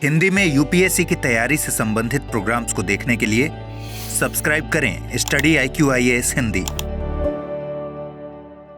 हिंदी में यूपीएससी की तैयारी से संबंधित प्रोग्राम्स को देखने के लिए सब्सक्राइब करें study IQ IAS Hindi.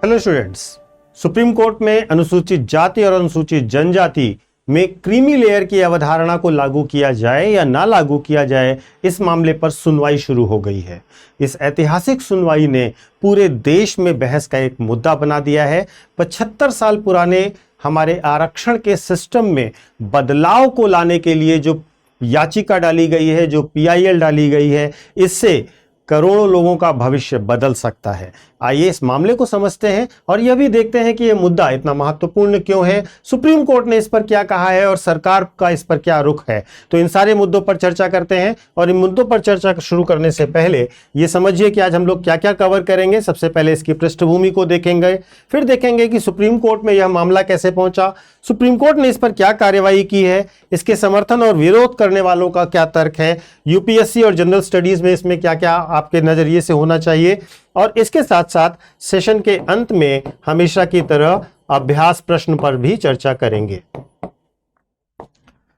Hello students, supreme court में अनुसूचित जाति और अनुसूचित जनजाति में क्रीमी लेयर की अवधारणा को लागू किया जाए या ना लागू किया जाए, इस मामले पर सुनवाई शुरू हो गई है। इस ऐतिहासिक सुनवाई ने पूरे देश में बहस का एक मुद्दा बना दिया है। 75 साल पुराने हमारे आरक्षण के सिस्टम में बदलाव को लाने के लिए जो याचिका डाली गई है, जो PIL डाली गई है, इससे करोड़ों लोगों का भविष्य बदल सकता है। आइए इस मामले को समझते हैं और यह भी देखते हैं कि यह मुद्दा इतना महत्वपूर्ण क्यों है, सुप्रीम कोर्ट ने इस पर क्या कहा है और सरकार का इस पर क्या रुख है। तो इन सारे मुद्दों पर चर्चा करते हैं। और इन मुद्दों पर चर्चा शुरू करने से पहले ये समझिए कि आज हम लोग क्या क्या कवर करेंगे। सबसे पहले इसकी पृष्ठभूमि को देखेंगे, फिर देखेंगे कि सुप्रीम कोर्ट में यह मामला कैसे पहुंचा, सुप्रीम कोर्ट ने इस पर क्या कार्यवाही की है, इसके समर्थन और विरोध करने वालों का क्या तर्क है, यूपीएससी और जनरल स्टडीज में इसमें क्या क्या आपके नजरिए से होना चाहिए, और इसके साथ साथ सेशन के अंत में हमेशा की तरह अभ्यास प्रश्न पर भी चर्चा करेंगे।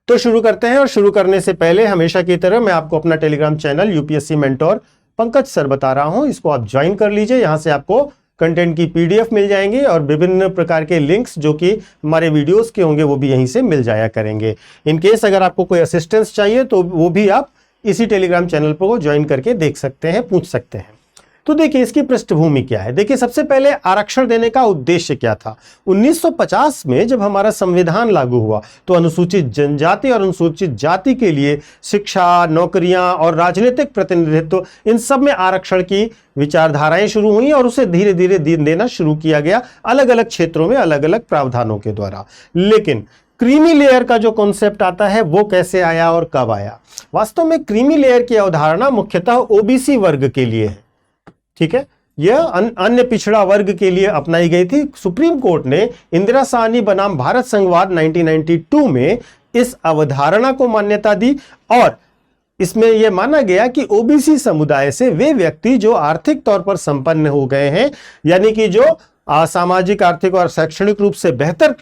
तो शुरू करते हैं। और शुरू करने से पहले हमेशा की तरह मैं आपको अपना Telegram channel UPSC mentor Pankaj sir बता रहा हूं, इसको आप ज्वाइन कर लीजिए। यहां से आपको कंटेंट की PDF मिल जाएंगे और विभिन्न प्रकार के लिंक्स जो कि हमारे वीडियोस के होंगे वो भी यहीं से मिल जाया करेंगे। इन केस अगर आपको कोई असिस्टेंस चाहिए तो वो भी आप इसी टेलीग्राम चैनल पर ज्वाइन करके देख सकते हैं, पूछ सकते हैं। तो देखिए इसकी पृष्ठभूमि क्या है। देखिए सबसे पहले आरक्षण देने का उद्देश्य क्या था। 1950 में जब हमारा संविधान लागू हुआ तो अनुसूचित जनजाति और अनुसूचित जाति के लिए शिक्षा, नौकरियां और राजनीतिक प्रतिनिधित्व, इन सब में आरक्षण की विचारधाराएं शुरू हुई और उसे धीरे धीरे देना शुरू किया गया अलग अलग क्षेत्रों में अलग अलग प्रावधानों के द्वारा। लेकिन क्रीमी लेयर का जो कॉन्सेप्ट आता है वो कैसे आया और कब आया। वास्तव में क्रीमी लेयर की अवधारणा मुख्यतः OBC वर्ग के लिए है, ठीक है। यह अन्य पिछड़ा वर्ग के लिए अपनाई गई थी। सुप्रीम कोर्ट ने इंदिरा साहनी बनाम भारत संघवाद 1992 में इस अवधारणा को मान्यता दी और इसमें यह माना गया कि OBC समुदाय से वे व्यक्ति जो आर्थिक तौर पर संपन्न हो गए हैं, यानी कि जो सामाजिक, आर्थिक और शैक्षणिक रूप से बेहतर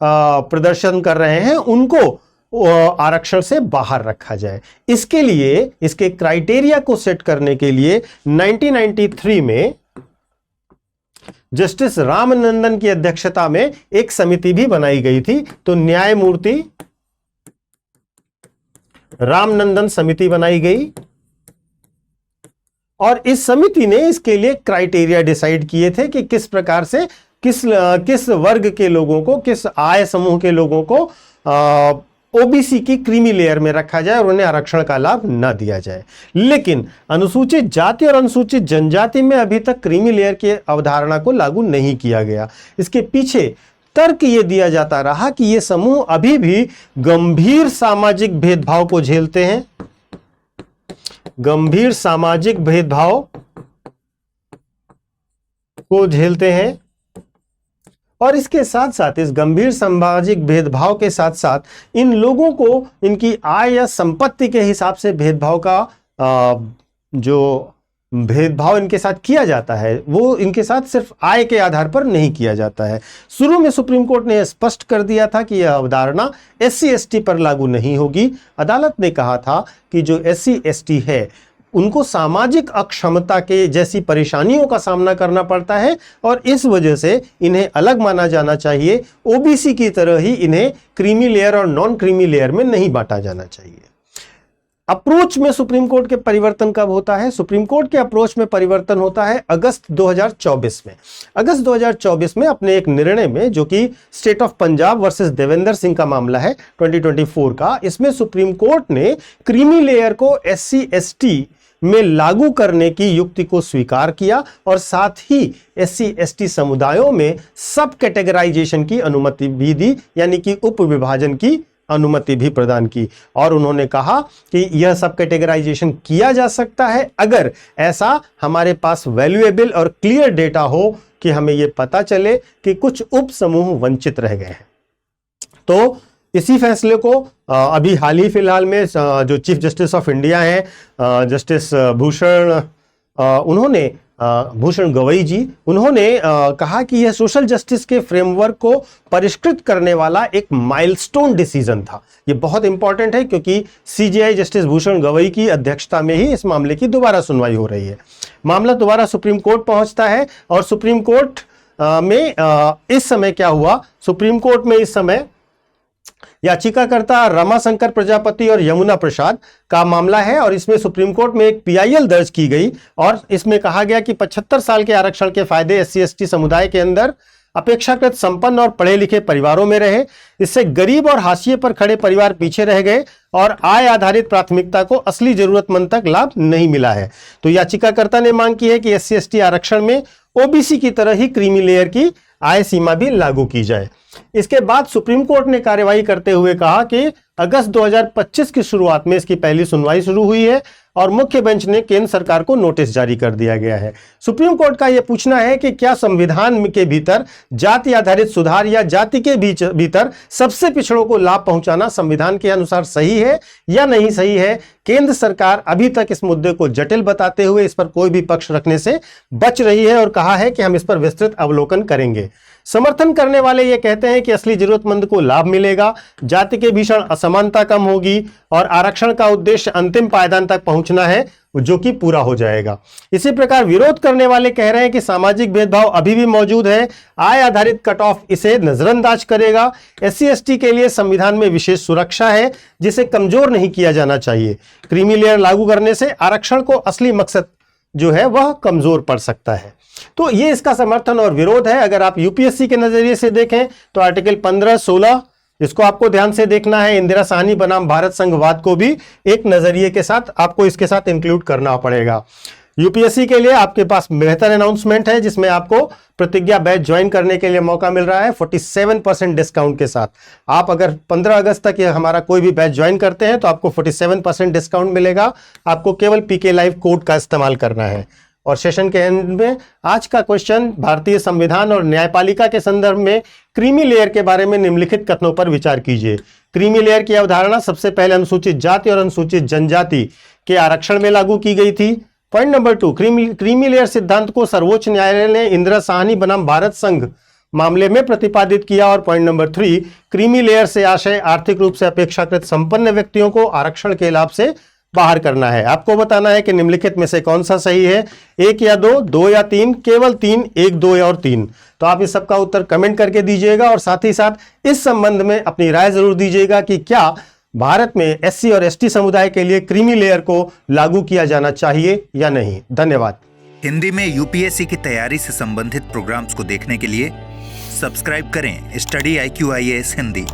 प्रदर्शन कर रहे हैं, उनको आरक्षण से बाहर रखा जाए। इसके लिए, इसके क्राइटेरिया को सेट करने के लिए 1993 में जस्टिस रामनंदन की अध्यक्षता में एक समिति भी बनाई गई थी। तो न्यायमूर्ति रामनंदन समिति बनाई गई और इस समिति ने इसके लिए क्राइटेरिया डिसाइड किए थे कि किस प्रकार से किस वर्ग के लोगों को, किस आय समूह के लोगों को OBC की क्रीमी लेयर में रखा जाए और उन्हें आरक्षण का लाभ न दिया जाए। लेकिन अनुसूचित जाति और अनुसूचित जनजाति में अभी तक क्रीमी लेयर की अवधारणा को लागू नहीं किया गया। इसके पीछे तर्क यह दिया जाता रहा कि ये समूह अभी भी गंभीर सामाजिक भेदभाव को झेलते हैं, गंभीर सामाजिक भेदभाव को झेलते हैं और इसके साथ साथ, इस गंभीर सामाजिक भेदभाव के साथ साथ इन लोगों को इनकी आय या संपत्ति के हिसाब से भेदभाव का जो भेदभाव इनके साथ किया जाता है वो इनके साथ सिर्फ आय के आधार पर नहीं किया जाता है। शुरू में सुप्रीम कोर्ट ने स्पष्ट कर दिया था कि यह अवधारणा SC ST पर लागू नहीं होगी। अदालत ने कहा था कि जो SC ST है उनको सामाजिक अक्षमता के जैसी परेशानियों का सामना करना पड़ता है और इस वजह से इन्हें अलग माना जाना चाहिए। OBC की तरह ही इन्हें क्रीमी लेयर और नॉन क्रीमी लेयर में नहीं बांटा जाना चाहिए। अप्रोच में सुप्रीम कोर्ट के परिवर्तन कब होता है? सुप्रीम कोर्ट के अप्रोच में परिवर्तन होता है अगस्त 2024 में। अगस्त 2024 में अपने एक निर्णय में, जो कि state of Punjab versus Devendra Singh का मामला है 2024 का, इसमें सुप्रीम कोर्ट ने क्रीमी लेयर को SC ST में लागू करने की युक्ति को स्वीकार किया और साथ ही SC ST समुदायों में सब कैटेगराइजेशन की अनुमति भी दी, यानी कि उप विभाजन की अनुमति भी प्रदान की। और उन्होंने कहा कि यह सब कैटेगराइजेशन किया जा सकता है अगर ऐसा हमारे पास वैल्यूएबल और क्लियर डेटा हो कि हमें यह पता चले कि कुछ उप समूह वंचित रह गए हैं। तो इसी फैसले को अभी हाल ही फिलहाल में जो चीफ जस्टिस ऑफ इंडिया हैं, जस्टिस भूषण, उन्होंने भूषण गवई जी, उन्होंने कहा कि यह सोशल जस्टिस के फ्रेमवर्क को परिष्कृत करने वाला एक माइलस्टोन डिसीजन था। ये बहुत इंपॉर्टेंट है क्योंकि सीजेआई जस्टिस भूषण गवई की अध्यक्षता में ही इस मामले की दोबारा सुनवाई हो रही है। मामला दोबारा सुप्रीम कोर्ट पहुंचता है और सुप्रीम कोर्ट में इस समय क्या हुआ, सुप्रीम कोर्ट में इस समय याचिकाकर्ता रमाशंकर प्रजापति और यमुना प्रसाद का मामला है और इसमें सुप्रीम कोर्ट में एक पीआईएल दर्ज की गई और इसमें कहा गया कि 75 साल के आरक्षण के फायदे SC/ST समुदाय के अंदर अपेक्षाकृत संपन्न और पढ़े लिखे परिवारों में रहे। इससे गरीब और हाशिए पर खड़े परिवार पीछे रह गए और आय आधारित प्राथमिकता को असली जरूरतमंद तक लाभ नहीं मिला है। तो याचिकाकर्ता ने मांग की है कि SC/ST आरक्षण में OBC की तरह ही क्रीमी लेयर की आय सीमा भी लागू की जाए। इसके बाद सुप्रीम कोर्ट ने कार्यवाही करते हुए कहा कि अगस्त 2025 की शुरुआत में इसकी पहली सुनवाई शुरू हुई है और मुख्य बेंच ने केंद्र सरकार को नोटिस जारी कर दिया गया है। सुप्रीम कोर्ट का यह पूछना है कि क्या संविधान के भीतर जाति आधारित सुधार या जाति के भीतर सबसे पिछड़ों को लाभ पहुंचाना संविधान के अनुसार सही है या नहीं सही है। केंद्र सरकार अभी तक इस मुद्दे को जटिल बताते हुए इस पर कोई भी पक्ष रखने से बच रही है और कहा है कि हम इस पर विस्तृत अवलोकन करेंगे। समर्थन करने वाले ये कहते हैं कि असली जरूरतमंद को लाभ मिलेगा, जाति के भीषण असमानता कम होगी और आरक्षण का उद्देश्य अंतिम पायदान तक पहुंचना है जो कि पूरा हो जाएगा। इसी प्रकार विरोध करने वाले कह रहे हैं कि सामाजिक भेदभाव अभी भी मौजूद है, आय आधारित कट ऑफ इसे नजरअंदाज करेगा। SC/ST के लिए संविधान में विशेष सुरक्षा है जिसे कमजोर नहीं किया जाना चाहिए। क्रीमी लेयर लागू करने से आरक्षण को असली मकसद जो है वह कमजोर पड़ सकता है। तो ये इसका समर्थन और विरोध है। अगर आप यूपीएससी के नजरिए से देखें तो आर्टिकल 15-16 इसको आपको ध्यान से देखना है। इंदिरा साहनी बनाम भारत संघवाद को भी एक नजरिए के साथ आपको इसके साथ इंक्लूड करना पड़ेगा। यूपीएससी के लिए आपके पास बेहतर अनाउंसमेंट है जिसमें आपको प्रतिज्ञा बैच ज्वाइन करने के लिए मौका मिल रहा है 47% डिस्काउंट के साथ। आप अगर 15 अगस्त तक हमारा कोई भी बैच ज्वाइन करते हैं तो आपको 47% डिस्काउंट मिलेगा। आपको केवल PK लाइव कोड का इस्तेमाल करना है। और सेशन के एंड में आज का क्वेश्चन भारतीय संविधान और न्यायपालिका के संदर्भ में क्रीमी लेयर के बारे में निम्नलिखित कथनों पर विचार कीजिए। क्रीमी लेयर की अवधारणा सबसे पहले अनुसूचित जाति और अनुसूचित जनजाति के आरक्षण में लागू की गई थी। पॉइंट नंबर 2, क्रीमी लेयर सिद्धांत को सर्वोच्च न्यायालय ने इंदिरा साहनी बनाम भारत संघ मामले में प्रतिपादित किया। और पॉइंट नंबर 3, क्रीमी लेयर से आशय आर्थिक रूप से अपेक्षाकृत संपन्न व्यक्तियों को आरक्षण के लाभ से बाहर करना है। आपको बताना है कि निम्नलिखित में से कौन सा सही है, 1 या 2, 2 या 3, केवल 3, 1, 2 और 3। तो आप इस सब का उत्तर कमेंट करके दीजिएगा और साथ ही साथ इस संबंध में अपनी राय जरूर दीजिएगा कि क्या भारत में SC और ST समुदाय के लिए क्रीमी लेयर को लागू किया जाना चाहिए या नहीं। धन्यवाद। हिंदी में यूपीएससी की तैयारी से संबंधित प्रोग्राम्स को देखने के लिए सब्सक्राइब करें स्टडी IQ IAS हिंदी।